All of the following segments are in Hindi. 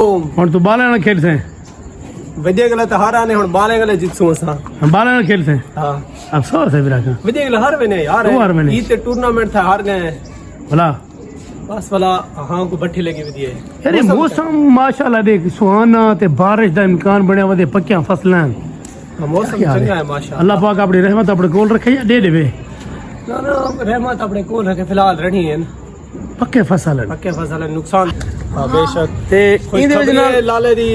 ਹੁਣ ਤੂੰ ਬਾਲਾਂ ਨਾਲ ਖੇਡਦੇ ਵਧੀਆ ਗੱਲ ਤਾਂ ਹਾਰ ਆਨੇ ਹੁਣ ਬਾਲਾਂ ਨਾਲ ਜਿੱਤੂ ਅਸਾਂ बाला ना खेलते हैं हाँ अफसोस है विराट ਵਧੀਆ ਗੱਲ ਹਾਰ ਵੇਨੇ यार तू हार मैंने ये तो टूर्नामेंट था हार गए भला बस वाला हाँ को बट्ठे लगे ਵਧੀਆ यार ये मौसम माशाल्लाह देख सुहाना ते बारिश दा इम्कान बनया वदे पक्कियां फसलां मौसम चंगा है माशाल्लाह अल्लाह पाक अपनी रहमत अपने कोल रखे या दे देवे ना ना रहमत अपने कोल रखे फिलहाल रही है पक्के फसल पक्के फसल नुकसान हाँ बेशक ते ਇਹਦੇ ਵਿੱਚ ਨਾਲ ਲਾਲੇ ਦੀ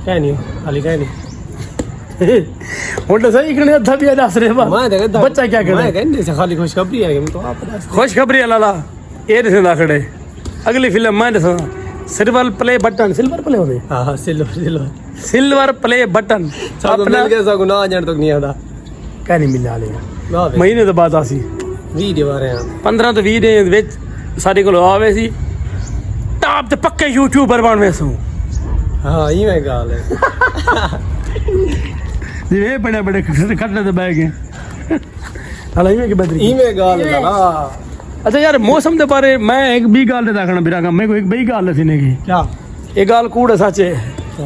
ਕਹਿਣੀ ਹਾਲੀ ਕਹਿਣੀ ਹੁਣ ਤਾਂ ਸਹੀ ਕਹਨੇ ਅੱਧਾ ਵੀ ਦੱਸ ਰਹੇ ਬਾ ਮੈਂ ਤਾਂ ਬੱਚਾ ਕੀ ਕਰੇ ਮੈਂ ਕਹਿੰਦੇ ਸੇ ਖਾਲੀ ਖੁਸ਼ਖਬਰੀ ਹੈ ਕਿ ਤੂੰ ਆਪ ਦੱਸ खुशखबरी लाला ये दसदा खड़े अगली फिल्म मैं दसा silver play button silver play होने हाँ हाँ सिल्वर सिल्वर प्ले बटन सब मिल गया सब ना जान तक नहीं आता कह नहीं मिलने वाले ना महीने तो बाद आसी वीडियो आ रहे हैं 15 तो 20 दिन विच सारे को आवे सी टॉप ते पक्के यूट्यूबर बनवे सो हाँ ये मैं गाल है ये बड़े बड़े खटने ते बैठ गए हालांकि में की बदरी ये मैं गाल है ना अच्छा यार मौसम के बारे मैं एक भी गाल देखना बिरा मैं को एक बई गाल थी ने की क्या ये गाल कूड़ सच है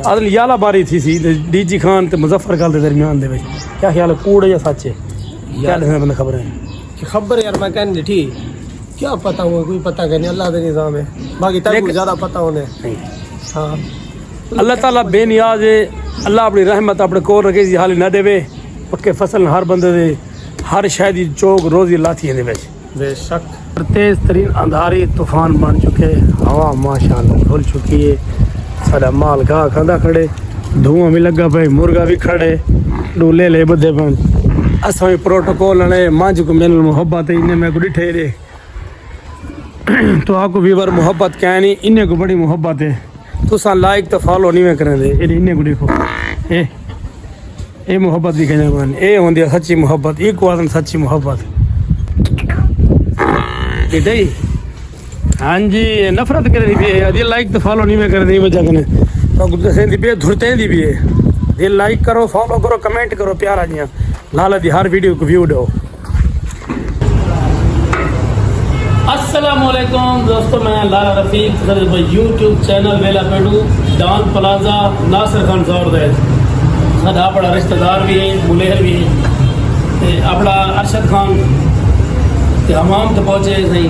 अदल याला बारी थी सी डीजी खान ते मुजफ्फर खान के दरमियान दे क्या ख्याल है कूड़ या सच है क्या दसना बंदा खबर है कि खबर यार मैं कहने ठीक क्या पता हुआ कोई पता करने अल्लाह का निज़ाम है बाकी तक ज्यादा पता होने हाँ अल्लाह ताला बेनियाज है अल्लाह अपनी रहमत अपने कोल रखे हाल ना देवे पक्के फसल हर बंदे दे हर शायद चौक रोजी लाती है बेशक तेज तरीन अंधारी तूफान बन चुके हवा माशाल्लाह खुल चुकी है सारा माल घाह खांदा खड़े धुआं भी लगा पे मुर्गा भी खड़े डूले ले बदे बन असा भी प्रोटोकॉल ने मांझ को मिल मोहब्बत है इन्हें मैं को डिठे रे तो आपको व्यूवर मोहब्बत क्या नहीं इन्हें को बड़ी मोहब्बत है तुसा लाइक तो फॉलो नहीं में करें दे इन्हें को देखो ए मोहब्बत भी कहने को ए होंदी है सच्ची मोहब्बत एक वादन सच्ची मोहब्बत डे हाँ जी नफरत कर दी भी है दिल लाइक तो फॉलो नहीं में कर दी वजह कने तो सेंदी भी धुरते दी भी है दिल लाइक करो फॉलो करो कमेंट करो प्यारा जिया लाला दी हर वीडियो को व्यू दो अस्सलाम वालेकुम दोस्तों मैं लाला रफीक यूट्यूब चैनल वेला पेडू डॉन प्लाजा नासिर खान जोरदैद साडा अपना रिश्तेदार भी है मुलेहर भी है अपना अरशद खान हमाम तो पहुंचे सही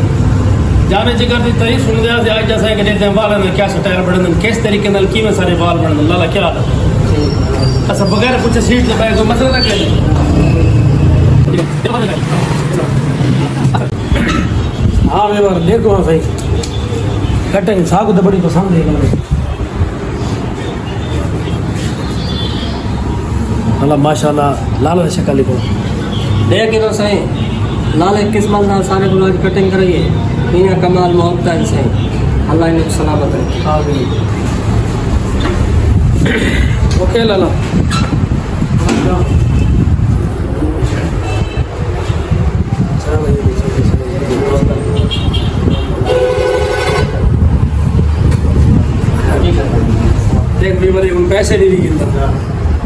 जाने जिगर की तारीफ सुन दिया आज जैसा कि देखते हैं बाल में क्या स्टाइल बढ़न किस तरीके नाल की में सारे बाल बढ़न लाला क्या अच्छा बगैर कुछ सीट दबाए कोई मसला क्या हाँ मैं बार देखो सही कटिंग साग तो बड़ी पसंद है अल्लाह माशाल्लाह लाला शक्ल को देख तो सही लाल किस्मत नाल सारे को आज कटिंग करिए इन्हें कमाल मोहब्बत से अल्लाह इन्हें सलामत रखे आमीन ओके लाला देख भी बड़े उन पैसे नहीं गिनता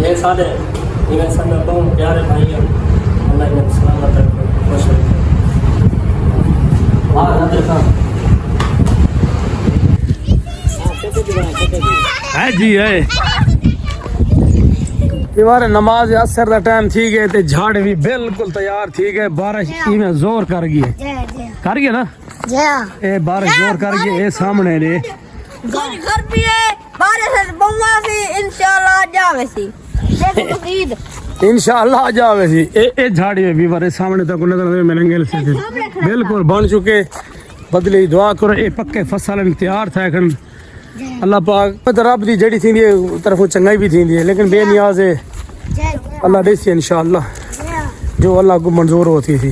ये सारे इन्हें संग बहुत प्यारे भाई हैं अल्लाह इन्हें सलामत रखे है जी है दीवार नमाज असर का टाइम ठीक है ते झाड़ भी बिल्कुल तैयार ठीक है बारिश में जोर कर गई है कर गई ना ए बारिश जोर कर गई है सामने रे घर भी है बारिश बम्मा सी इंशाल्लाह जावे सी देखो तो ईद इंशाल्लाह आ जावे सी ए झाड़ी में भी सामने तक नजर मिलेंगे से बिल्कुल बन चुके बदली दुआ करो ए पक्के फसल तैयार था खन अल्लाह पाक रब दी जड़ी थी तरफों चंगाई भी थी लेकिन बेनियाज है अल्लाह देसी इंशाल्लाह जो अल्लाह को मंजूर होती थी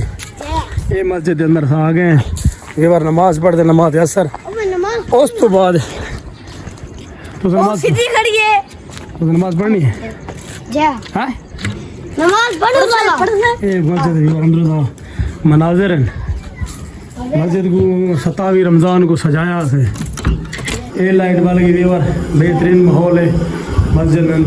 ये मस्जिद के अंदर आ गए ये बार नमाज पढ़ते नमाज असर उस तो बाद तो नमाज पढ़नी है नमाज पढ़ना ये मस्जिद अंदर मनाजिर हैं मस्जिद को 27 रमज़ान को सजाया से ये लाइट वाले की बेहतरीन माहौल है मस्जिद में अंदर